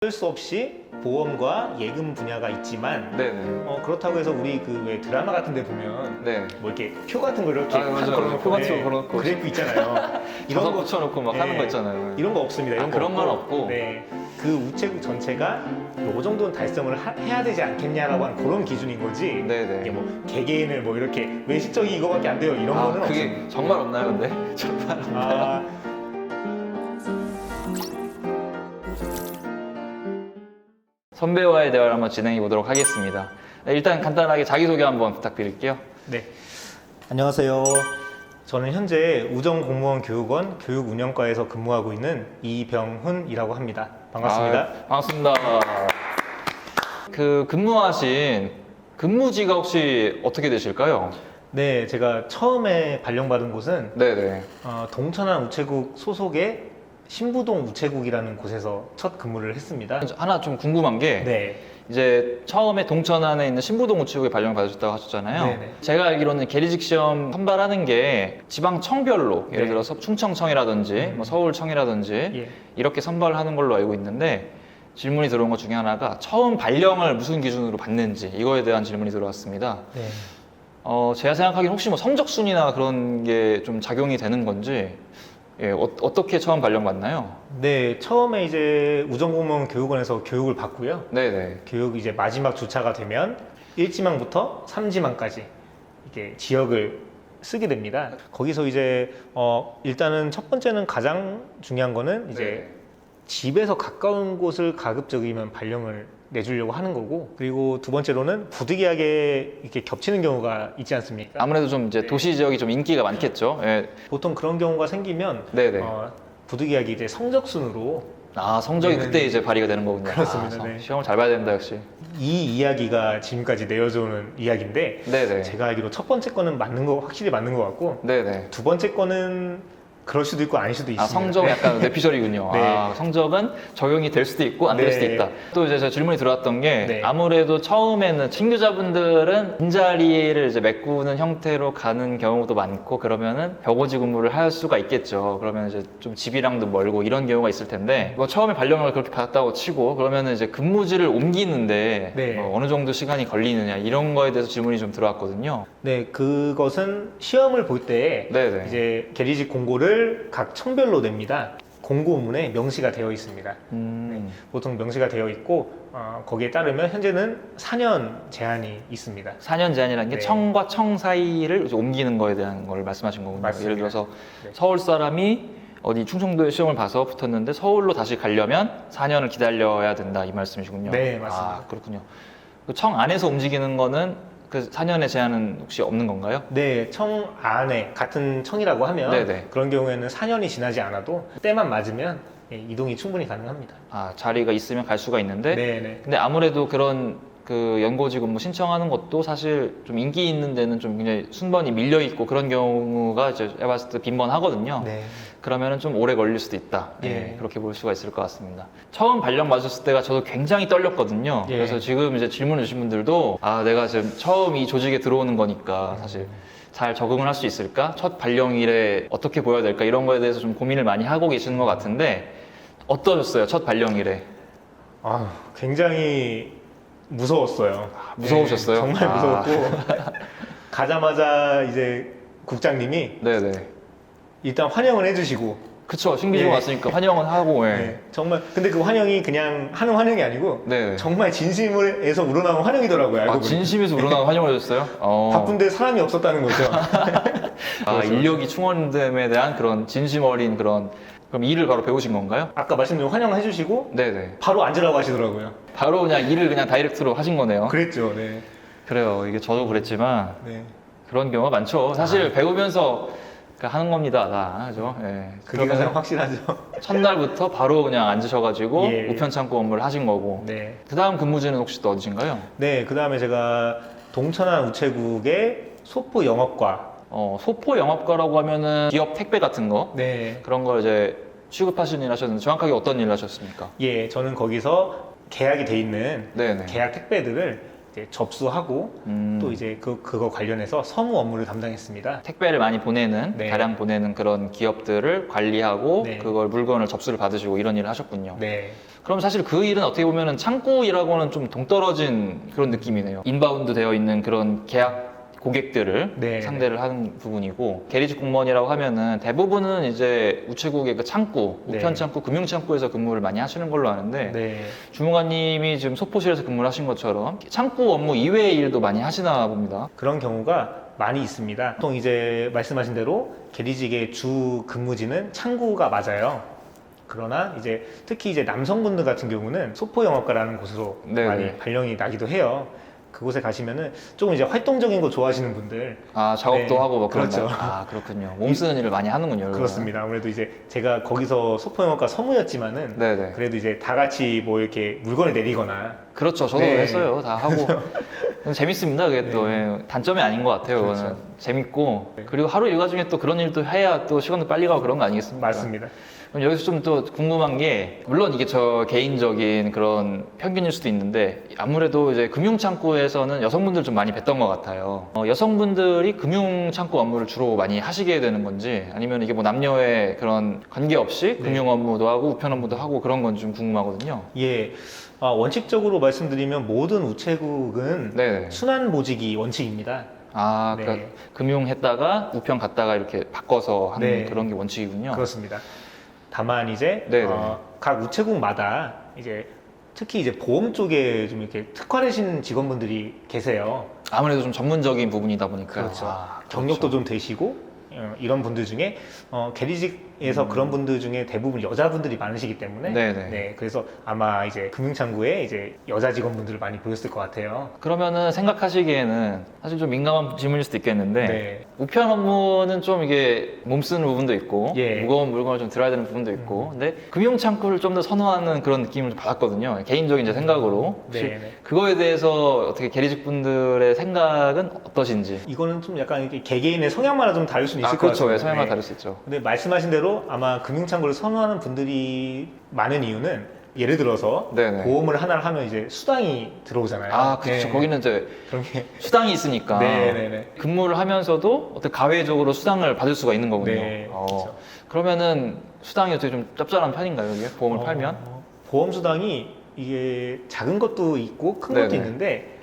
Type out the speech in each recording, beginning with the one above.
어쩔 수 없이 보험과 예금 분야가 있지만 네네. 그렇다고 해서 우리 그 왜 드라마 같은 데 보면 네. 뭐 이렇게 표 같은 거 이렇게 맞아요. 걸어놓고 표 같은 거 걸어놓고 그래프 있잖아요. 이런 거 붙여놓고 막 하는 거 있잖아요. 이런 거 없습니다. 이런 거 그런 건 없고. 네, 그 우체국 전체가 요 정도는 달성을 해야 되지 않겠냐라고 하는 그런 기준인 거지. 네네. 이게 뭐 개개인을 뭐 이렇게 외식적이 이거밖에 안 돼요 이런 거는 그게 없습니다. 정말 없나요, 근데? 정말 없나요? 선배와의 대화를 한번 진행해 보도록 하겠습니다. 네, 일단 간단하게 자기소개 한번 부탁드릴게요. 네. 안녕하세요. 저는 현재 우정공무원 교육원 교육운영과에서 근무하고 있는 이병훈이라고 합니다. 반갑습니다. 반갑습니다. 그 근무하신 근무지가 혹시 어떻게 되실까요? 네, 제가 처음에 발령받은 곳은 네네. 동천안 우체국 소속의 신부동 우체국이라는 곳에서 첫 근무를 했습니다. 하나 좀 궁금한 게 네. 이제 처음에 동천안에 있는 신부동 우체국에 발령 받으셨다고 하셨잖아요. 네네. 제가 알기로는 계리직 시험 선발하는 게 지방청별로 예를 네. 들어서 충청청이라든지 뭐 서울청이라든지 예. 이렇게 선발을 하는 걸로 알고 있는데 질문이 들어온 것 중에 하나가 처음 발령을 무슨 기준으로 받는지 이거에 대한 질문이 들어왔습니다. 네. 제가 생각하기엔 혹시 뭐 성적순이나 그런 게 좀 작용이 되는 건지 예, 어떻게 처음 발령 받나요? 네, 처음에 이제 우정공무원 교육원에서 교육을 받고요. 네네. 교육 이제 마지막 주차가 되면 1지망부터 3지망까지 이렇게 지역을 쓰게 됩니다. 거기서 이제 일단은 첫 번째는 가장 중요한 거는 이제 네. 집에서 가까운 곳을 가급적이면 발령을 내주려고 하는 거고, 그리고 두 번째로는 부득이하게 이렇게 겹치는 경우가 있지 않습니까? 아무래도 좀 이제 도시 지역이 좀 인기가 많겠죠. 예. 보통 그런 경우가 생기면 네네. 부득이하게 이제 성적순으로 성적이 네네. 그때 이제 발휘가 되는 거군요. 그렇습니다. 네. 시험을 잘 봐야 된다, 역시. 이 이야기가 지금까지 내어져 오는 이야기인데, 네네. 제가 알기로 첫 번째 거는 확실히 맞는 것 같고, 네네. 두 번째 거는 그럴 수도 있고 아닐 수도 있습니다. 성적은 네. 약간 뇌피셜이군요. 네. 성적은 적용이 될 수도 있고 안 될 네. 수도 있다. 또 이제 제가 질문이 들어왔던 게 네. 아무래도 처음에는 친교자분들은 빈자리를 이제 메꾸는 형태로 가는 경우도 많고 그러면은 벽오지 근무를 할 수가 있겠죠. 그러면 이제 좀 집이랑도 멀고 이런 경우가 있을 텐데 뭐 처음에 발령을 그렇게 받았다고 치고 그러면은 이제 근무지를 옮기는데 네. 뭐 어느 정도 시간이 걸리느냐 이런 거에 대해서 질문이 좀 들어왔거든요. 네, 그것은 시험을 볼 때 네네. 이제 계리직 공고를 각 청별로 냅니다. 공고문에 명시가 되어 있습니다. 보통 명시가 되어 있고 거기에 따르면 현재는 4년 제한이 있습니다. 4년 제한이라는 게 네. 청과 청 사이를 이제 옮기는 거에 대한 걸 말씀하신 거군요. 맞습니다. 예를 들어서 네. 서울 사람이 어디 충청도에 시험을 봐서 붙었는데 서울로 다시 가려면 4년을 기다려야 된다 이 말씀이시군요. 네, 맞습니다. 그렇군요. 그 청 안에서 움직이는 거는 그 4년의 제한은 혹시 없는 건가요? 네, 청 안에 같은 청이라고 하면 네네. 그런 경우에는 4년이 지나지 않아도 때만 맞으면 이동이 충분히 가능합니다. 자리가 있으면 갈 수가 있는데 네, 네. 근데 아무래도 그런 그 연고지 근무 신청하는 것도 사실 좀 인기 있는 데는 좀 굉장히 순번이 밀려 있고 그런 경우가 이제 제가 봤을 때 빈번하거든요. 네. 그러면은 좀 오래 걸릴 수도 있다. 예. 예, 그렇게 볼 수가 있을 것 같습니다. 처음 발령 맞았을 때가 저도 굉장히 떨렸거든요. 예. 그래서 지금 이제 질문 주신 분들도 내가 지금 처음 이 조직에 들어오는 거니까 사실 잘 적응을 할 수 있을까? 첫 발령일에 어떻게 보여야 될까? 이런 거에 대해서 좀 고민을 많이 하고 계시는 것 같은데 어떠셨어요? 첫 발령일에? 굉장히 무서웠어요. 무서우셨어요? 네, 정말 무서웠고 가자마자 이제 국장님이 네네. 일단 환영을 해주시고 그쵸. 신규직 예. 왔으니까 환영은 하고, 예. 네, 정말 근데 그 환영이 그냥 하는 환영이 아니고 네. 정말 진심에서 우러나온 환영이더라고요. 알고 보니까. 진심에서 우러나온 환영을 해줬어요? 바쁜데 사람이 없었다는 거죠. 그렇죠. 인력이 충원됨에 대한 그런 진심 어린 그럼 일을 바로 배우신 건가요? 아까 말씀드린 환영을 해주시고 네네. 바로 앉으라고 하시더라고요. 바로 그냥 일을 그냥 다이렉트로 하신 거네요. 그랬죠. 네. 그래요. 이게 저도 그랬지만 네. 그런 경우가 많죠. 사실 배우면서 하는 겁니다. 다 하죠. 예. 그게 가장 확실하죠. 첫날부터 바로 그냥 앉으셔가지고 예. 우편창고 업무를 하신 거고. 네. 그 다음 근무지는 혹시 또 어디신가요? 네. 그 다음에 제가 동천안 우체국의 소포 영업과. 소포 영업과라고 하면은 기업 택배 같은 거 네. 그런 걸 이제 취급하시는 일 하셨는데 정확하게 어떤 일을 하셨습니까? 예, 저는 거기서 계약이 돼 있는 네네. 계약 택배들을 이제 접수하고 또 이제 그거 관련해서 서무 업무를 담당했습니다. 택배를 많이 보내는 네. 다량 보내는 그런 기업들을 관리하고 네. 그걸 물건을 접수를 받으시고 이런 일을 하셨군요. 네. 그럼 사실 그 일은 어떻게 보면은 창구 일하고는 좀 동떨어진 그런 느낌이네요. 인바운드 되어 있는 그런 계약 고객들을 네. 상대를 하는 부분이고, 계리직 공무원이라고 하면은 대부분은 이제 우체국의 그 창구, 우편 네. 창구, 금융 창구에서 근무를 많이 하시는 걸로 아는데, 네. 주무관님이 지금 소포실에서 근무를 하신 것처럼 창구 업무 이외의 일도 많이 하시나 봅니다. 그런 경우가 많이 있습니다. 보통 이제 말씀하신 대로 계리직의 주 근무지는 창구가 맞아요. 그러나 이제 특히 이제 남성분들 같은 경우는 소포영업과라는 곳으로 네네. 많이 발령이 나기도 해요. 그곳에 가시면은 조금 이제 활동적인 거 좋아하시는 분들 아, 작업도 네, 하고 뭐 그런 그렇죠. 거. 아, 그렇군요. 몸 쓰는 일을 많이 하는군요. 여러분. 그렇습니다. 아무래도 이제 제가 거기서 소포영업과 서무였지만은 네네. 그래도 이제 다 같이 뭐 이렇게 물건을 내리거나 그렇죠. 저도 네. 했어요. 다 하고. 재밌습니다. 그게 또 예, 단점이 아닌 것 같아요. 그렇죠. 그거는. 재밌고. 네. 그리고 하루 일과 중에 또 그런 일도 해야 또 시간도 빨리 가고 그런 거 아니겠습니까? 맞습니다. 그럼 여기서 좀 또 궁금한 게, 물론 이게 저 개인적인 그런 편견일 수도 있는데, 아무래도 이제 금융창구에서는 여성분들 좀 많이 뵀던 것 같아요. 여성분들이 금융창구 업무를 주로 많이 하시게 되는 건지, 아니면 이게 뭐 남녀의 그런 관계없이 네. 금융 업무도 하고 우편 업무도 하고 그런 건 좀 궁금하거든요. 예. 원칙적으로 말씀드리면 모든 우체국은 네. 순환 보직이 원칙입니다. 아, 네. 그러니까 금융했다가 우편 갔다가 이렇게 바꿔서 하는 네. 그런 게 원칙이군요. 그렇습니다. 다만 이제 네네. 각 우체국마다 이제 특히 이제 보험 쪽에 좀 이렇게 특화되신 직원분들이 계세요. 아무래도 좀 전문적인 부분이다 보니까. 그렇죠. 아, 경력도 좀 되시고 이런 분들 중에 계리직에서 그런 분들 중에 대부분 여자분들이 많으시기 때문에 네네. 네, 그래서 아마 이제 금융창구에 이제 여자 직원분들을 많이 보셨을 것 같아요. 그러면은 생각하시기에는 사실 좀 민감한 질문일 수도 있겠는데, 네. 우편 업무는 좀 이게 몸 쓰는 부분도 있고 예. 무거운 물건을 좀 들어야 되는 부분도 있고, 근데 금융 창구를 좀 더 선호하는 그런 느낌을 좀 받았거든요. 개인적인 제 생각으로. 혹시 네. 그거에 대해서 어떻게 계리직 분들의 생각은 어떠신지? 이거는 좀 약간 이렇게 개개인의 성향마다 좀 다를 수는 있을 것 그렇죠. 같아요. 예, 성향마다 네. 다를 수 있죠. 근데 말씀하신 대로 아마 금융창구를 선호하는 분들이 많은 이유는 예를 들어서 네네. 보험을 하나를 하면 이제 수당이 들어오잖아요. 아, 그렇죠. 네. 거기는 이제 그런 게 수당이 있으니까 네네네. 근무를 하면서도 어떤 가외적으로 수당을 받을 수가 있는 거군요. 네, 그렇죠. 그러면은 수당이 어떻게 좀 짭짤한 편인가요, 이게? 보험을 팔면? 보험 수당이 이게 작은 것도 있고 큰 것도 네네. 있는데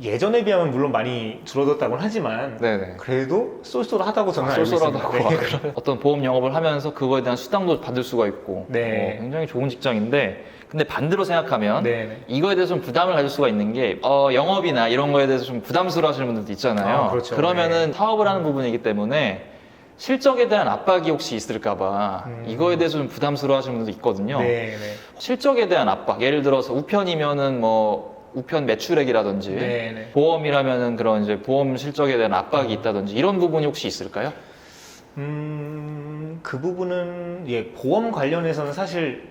예전에 비하면 물론 많이 줄어들었다고는 하지만 네네. 그래도 쏠쏠하다고 저는 알고 쏠쏠하다고. 있습니다. 네. 그러면 어떤 보험 영업을 하면서 그거에 대한 수당도 받을 수가 있고 네. 굉장히 좋은 직장인데, 근데 반대로 생각하면 네네. 이거에 대해서 좀 부담을 가질 수가 있는 게 영업이나 이런 거에 대해서 좀 부담스러워 하시는 분들도 있잖아요. 아, 그렇죠. 그러면은 사업을 하는 부분이기 때문에 실적에 대한 압박이 혹시 있을까봐 이거에 대해서 좀 부담스러워 하시는 분들도 있거든요. 네네. 실적에 대한 압박, 예를 들어서 우편이면은 뭐 우편 매출액이라든지 네네. 보험이라면은 그런 이제 보험 실적에 대한 압박이 있다든지 이런 부분이 혹시 있을까요? 그 부분은 보험 관련해서는 사실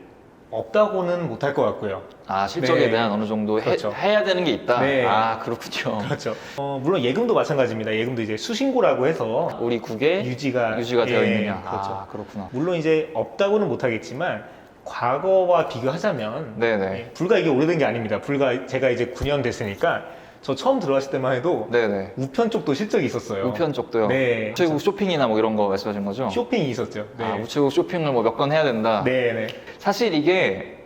없다고는 못할 것 같고요. 아, 실적에 네. 대한 어느 정도 그렇죠. 해야 되는 게 있다. 네. 아, 그렇군요. 그렇죠. 물론 예금도 마찬가지입니다. 예금도 이제 수신고라고 해서 우리 국에 유지가 되어 예, 있느냐. 그렇죠. 아, 그렇구나. 물론 이제 없다고는 못하겠지만 과거와 비교하자면 네네. 불과 이게 오래된 게 아닙니다. 불과 제가 이제 9년 됐으니까 저 처음 들어왔을 때만 해도 네네. 우편 쪽도 실적이 있었어요. 우편 쪽도요. 네. 우체국 쇼핑이나 뭐 이런 거 말씀하신 거죠? 쇼핑이 있었죠. 네. 아, 우체국 쇼핑을 뭐 몇 건 해야 된다. 네네. 사실 이게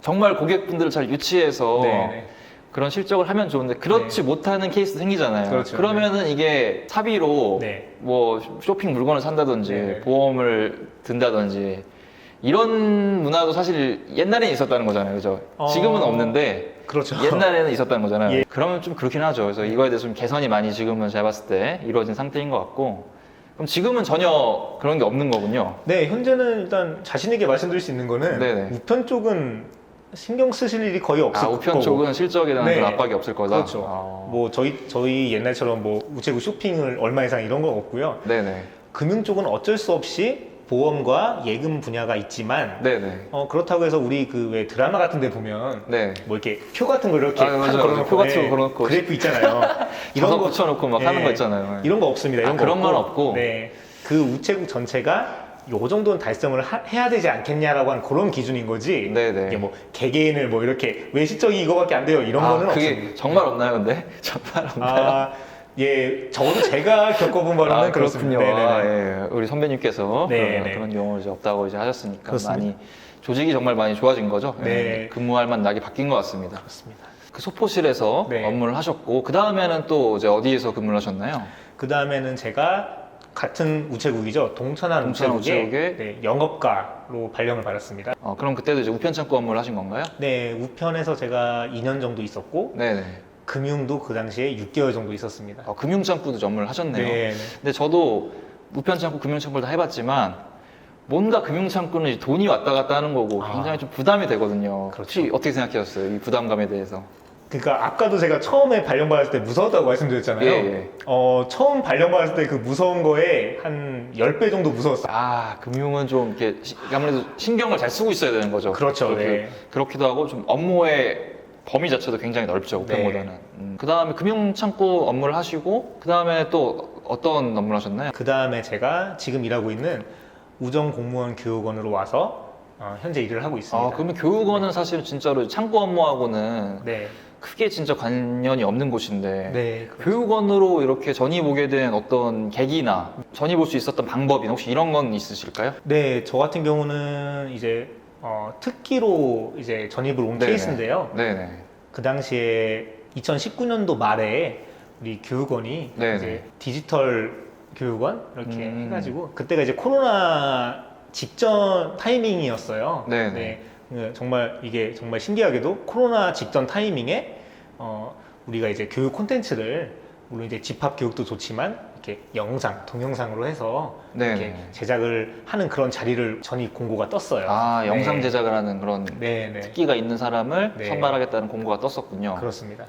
정말 고객분들을 잘 유치해서 네네. 그런 실적을 하면 좋은데 그렇지 못하는 케이스도 생기잖아요. 그렇죠. 그러면은 이게 사비로 네. 뭐 쇼핑 물건을 산다든지 네네. 보험을 든다든지 이런 문화도 사실 옛날에는 있었다는 거잖아요. 그죠? 지금은 없는데 그렇죠. 옛날에는 있었다는 거잖아요. 예. 그러면 좀 그렇긴 하죠. 그래서 이거에 대해서 좀 개선이 많이 지금은 제가 봤을 때 이루어진 상태인 것 같고, 그럼 지금은 전혀 그런 게 없는 거군요. 네, 현재는 일단 자신 있게 말씀드릴 수 있는 거는 네네. 우편 쪽은 신경 쓰실 일이 거의 없을 아, 거고. 우편 쪽은 실적에 대한 네. 그런 압박이 없을 거다. 그렇죠. 아. 뭐 저희 옛날처럼 뭐 우체국 쇼핑을 얼마 이상 이런 건 없고요. 네네. 금융 쪽은 어쩔 수 없이 보험과 예금 분야가 있지만 네네. 그렇다고 해서 우리 그 왜 드라마 같은 데 보면 네. 뭐 이렇게 표 같은 거 이렇게 아, 맞아요. 걸어놓고 표 같은 거 네, 걸어놓고. 그래프 있잖아요. 이런 거 붙여놓고 막 하는 거 있잖아요. 이런 거 없습니다. 이런 아, 거 그런 건 없고. 네, 그 우체국 전체가 요 정도는 달성을 해야 되지 않겠냐라고 하는 그런 기준인 거지. 네네. 이게 뭐 개개인을 뭐 이렇게 왜 실적이 이거밖에 안 돼요 이런 아, 거는 그게 없습니다. 정말 없나요, 근데? 정말 없나요? 아, 예, 저도 제가 겪어본 바로는 그렇습니다. 그렇군요. 네네네. 아, 예. 우리 선배님께서 네네. 그런 경우를 이제 없다고 이제 하셨으니까 그렇습니다. 많이 조직이 정말 많이 좋아진 거죠? 네. 근무할 만나게 바뀐 것 같습니다. 그렇습니다. 그 소포실에서 네. 업무를 하셨고 그 다음에는 또 이제 어디에서 근무를 하셨나요? 그 다음에는 제가 같은 우체국이죠. 동천한 동천한 우체국에 우체국에? 네, 영업가로 발령을 받았습니다. 그럼 그때도 이제 우편 창고 업무를 하신 건가요? 네, 우편에서 제가 2년 정도 있었고 네네. 금융도 그 당시에 6개월 정도 있었습니다. 금융 창고도 업무를 하셨네요. 네, 근데 저도 우편 창고, 금융 창고를 다 해봤지만 뭔가 금융 창고는 이제 돈이 왔다 갔다 하는 거고 굉장히 좀 부담이 되거든요. 그렇죠. 혹시 어떻게 생각하셨어요? 이 부담감에 대해서? 그러니까 아까도 제가 처음에 발령받았을 때 무서웠다고 말씀드렸잖아요. 예. 처음 발령받았을 때 그 무서운 거에 한 10배 정도 무서웠어요. 금융은 좀 이렇게 아무래도 신경을 잘 쓰고 있어야 되는 거죠. 그렇죠. 네. 그렇기도 하고 좀 업무의 범위 자체도 굉장히 넓죠. 우편보다는. 그 다음에 금융 창고 업무를 하시고 그 다음에 또 어떤 업무를 하셨나요? 그 다음에 제가 지금 일하고 있는 우정공무원 교육원으로 와서 현재 일을 하고 있습니다. 그러면 교육원은 사실 진짜로 창고 업무하고는 네. 크게 진짜 관련이 없는 곳인데 네. 교육원으로 이렇게 전입 오게 된 어떤 계기나 전입 올 수 있었던 방법이나 혹시 이런 건 있으실까요? 네, 저 같은 경우는 이제 특기로 이제 전입을 온 네네. 케이스인데요. 네네. 그 당시에 2019년도 말에 우리 교육원이 네네. 이제 디지털 교육원 이렇게 해가지고 그때가 이제 코로나 직전 타이밍이었어요. 네네. 네, 정말 이게 정말 신기하게도 코로나 직전 타이밍에 우리가 이제 교육 콘텐츠를 물론 이제 집합 교육도 좋지만 이렇게 영상, 동영상으로 해서 네네. 이렇게 제작을 하는 그런 자리를 전입 공고가 떴어요. 영상 네. 제작을 하는 그런 네, 네. 특기가 있는 사람을 네. 선발하겠다는 공고가 떴었군요. 그렇습니다.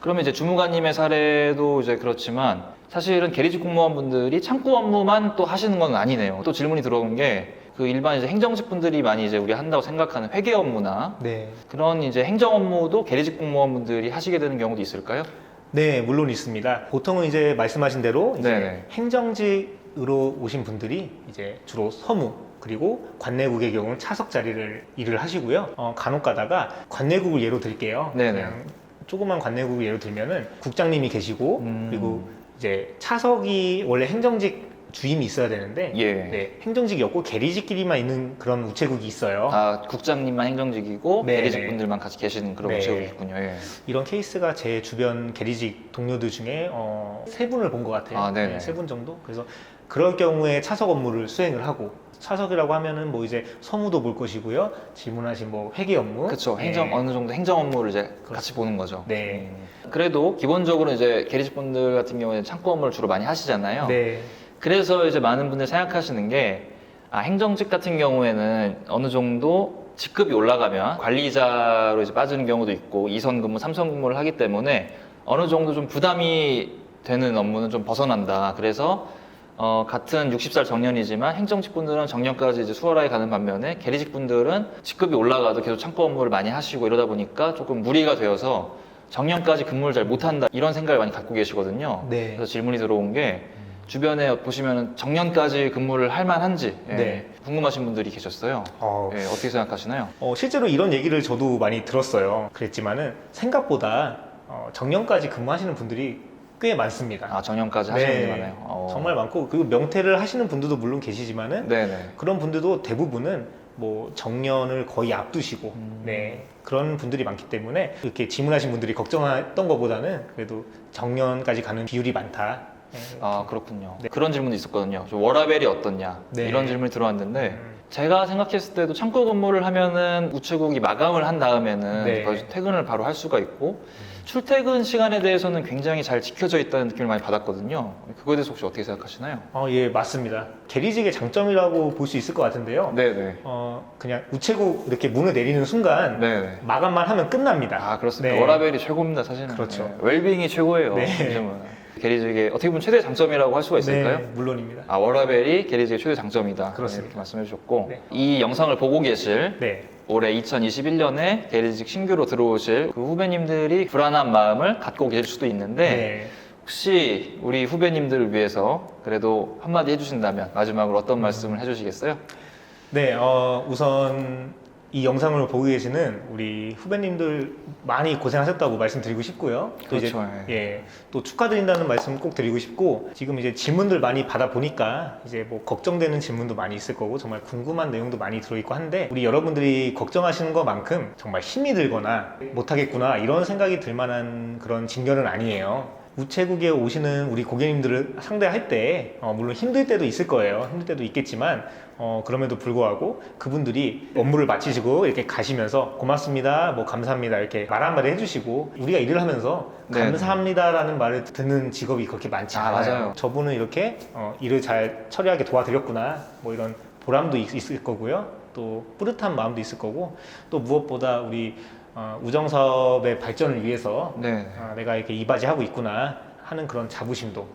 그러면 이제 주무관님의 사례도 이제 그렇지만 사실은 계리직 공무원분들이 창구 업무만 또 하시는 건 아니네요. 또 질문이 들어온 게 그 일반 이제 행정직 분들이 많이 이제 우리 한다고 생각하는 회계 업무나 네. 그런 이제 행정 업무도 계리직 공무원분들이 하시게 되는 경우도 있을까요? 네, 물론 있습니다. 보통은 이제 말씀하신 대로 이제 네네. 행정직으로 오신 분들이 이제 주로 서무 그리고 관내국의 경우는 차석 자리를 일을 하시고요. 간혹 가다가 관내국을 예로 들게요. 네네. 그냥 조그만 관내국을 예로 들면은 국장님이 계시고 그리고 이제 차석이 원래 행정직 주임이 있어야 되는데 예. 네, 행정직이 없고 계리직끼리만 있는 그런 우체국이 있어요. 국장님만 행정직이고 네네. 계리직 분들만 같이 계시는 그런 네. 우체국이 있군요. 예. 이런 케이스가 제 주변 계리직 동료들 중에 세 분을 본 것 같아요. 네네. 세 분 정도. 그래서 그럴 경우에 차석 업무를 수행을 하고 차석이라고 하면은 뭐 이제 서무도 볼 것이고요. 질문하신 뭐 회계 업무, 그렇죠. 네. 어느 정도 행정 업무를 이제 같이 보는 거죠. 네. 그래도 기본적으로 이제 계리직 분들 같은 경우에는 창구 업무를 주로 많이 하시잖아요. 네. 그래서 이제 많은 분들이 생각하시는 게 행정직 같은 경우에는 어느 정도 직급이 올라가면 관리자로 이제 빠지는 경우도 있고 2선 근무, 3선 근무를 하기 때문에 어느 정도 좀 부담이 되는 업무는 좀 벗어난다. 그래서 같은 60살 정년이지만 행정직 분들은 정년까지 이제 수월하게 가는 반면에 계리직 분들은 직급이 올라가도 계속 창구 업무를 많이 하시고 이러다 보니까 조금 무리가 되어서 정년까지 근무를 잘 못한다 이런 생각을 많이 갖고 계시거든요. 네. 그래서 질문이 들어온 게 주변에 보시면 정년까지 근무를 할 만한지 네. 궁금하신 분들이 계셨어요. 어, 어떻게 생각하시나요? 실제로 이런 얘기를 저도 많이 들었어요. 그랬지만은 생각보다 정년까지 근무하시는 분들이 꽤 많습니다. 정년까지 하시는 분이 많아요. 정말 많고 그리고 명퇴를 하시는 분들도 물론 계시지만은 네네. 그런 분들도 대부분은 뭐 정년을 거의 앞두시고 네 그런 분들이 많기 때문에 이렇게 질문하신 분들이 걱정했던 것보다는 그래도 정년까지 가는 비율이 많다. 네. 그렇군요. 네. 그런 질문도 있었거든요. 워라벨이 어떻냐 네. 이런 질문이 들어왔는데 제가 생각했을 때도 창구 근무를 하면은 우체국이 마감을 한 다음에는 네. 거기서 퇴근을 바로 할 수가 있고 출퇴근 시간에 대해서는 굉장히 잘 지켜져 있다는 느낌을 많이 받았거든요. 그거에 대해서 혹시 어떻게 생각하시나요? 예, 맞습니다. 계리직의 장점이라고 볼 수 있을 것 같은데요. 네네. 그냥 우체국 이렇게 문을 내리는 순간 네네. 마감만 하면 끝납니다. 그렇습니다. 네. 워라벨이 최고입니다, 사실은. 그렇죠. 네. 웰빙이 최고예요. 네. 요즘은. 계리직의 어떻게 보면 최대 장점이라고 할 수가 있을까요? 네, 물론입니다. 워라벨이 계리직의 최대 장점이다. 그렇습니다. 이렇게 말씀해 주셨고 네. 이 영상을 보고 계실 네. 올해 2021년에 계리직 신규로 들어오실 그 후배님들이 불안한 마음을 갖고 계실 수도 있는데 네. 혹시 우리 후배님들을 위해서 그래도 한마디 해주신다면 마지막으로 어떤 말씀을 해주시겠어요? 네, 우선 이 영상을 보고 계시는 우리 후배님들 많이 고생하셨다고 말씀드리고 싶고요. 또 이제 그렇죠. 또 축하드린다는 말씀 꼭 드리고 싶고, 지금 이제 질문들 많이 받아 보니까 이제 뭐 걱정되는 질문도 많이 있을 거고 정말 궁금한 내용도 많이 들어있고 한데, 우리 여러분들이 걱정하시는 것만큼 정말 힘이 들거나 못하겠구나 이런 생각이 들 만한 그런 징계는 아니에요. 우체국에 오시는 우리 고객님들을 상대할 때 물론 힘들 때도 있을 거예요. 힘들 때도 있겠지만 그럼에도 불구하고 그분들이 업무를 마치시고 이렇게 가시면서 고맙습니다, 뭐 감사합니다 이렇게 말 한마디 해주시고, 우리가 일을 하면서 네네. 감사합니다라는 말을 듣는 직업이 그렇게 많지 않아요. 맞아요. 저분은 이렇게 일을 잘 처리하게 도와드렸구나, 뭐 이런 보람도 있을 거고요. 또 뿌듯한 마음도 있을 거고, 또 무엇보다 우리 우정사업의 발전을 위해서 네. 내가 이렇게 이바지하고 있구나 하는 그런 자부심도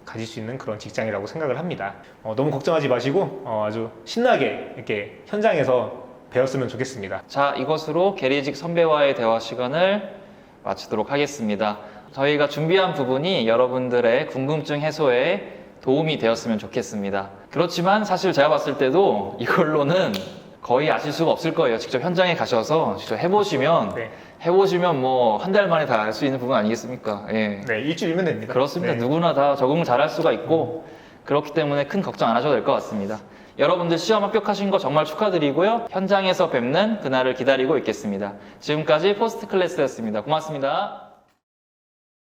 가질 수 있는 그런 직장이라고 생각을 합니다. 너무 걱정하지 마시고 아주 신나게 이렇게 현장에서 배웠으면 좋겠습니다. 자, 이것으로 계리직 선배와의 대화 시간을 마치도록 하겠습니다. 저희가 준비한 부분이 여러분들의 궁금증 해소에 도움이 되었으면 좋겠습니다. 그렇지만 사실 제가 봤을 때도 이걸로는 거의 아실 수가 없을 거예요. 직접 현장에 가셔서 직접 해보시면 네. 뭐 한 달 만에 다 알 수 있는 부분 아니겠습니까? 예. 네, 일주일이면 됩니다. 그렇습니다. 네. 누구나 다 적응을 잘할 수가 있고 그렇기 때문에 큰 걱정 안 하셔도 될 것 같습니다. 여러분들 시험 합격하신 거 정말 축하드리고요. 현장에서 뵙는 그날을 기다리고 있겠습니다. 지금까지 포스트 클래스였습니다. 고맙습니다.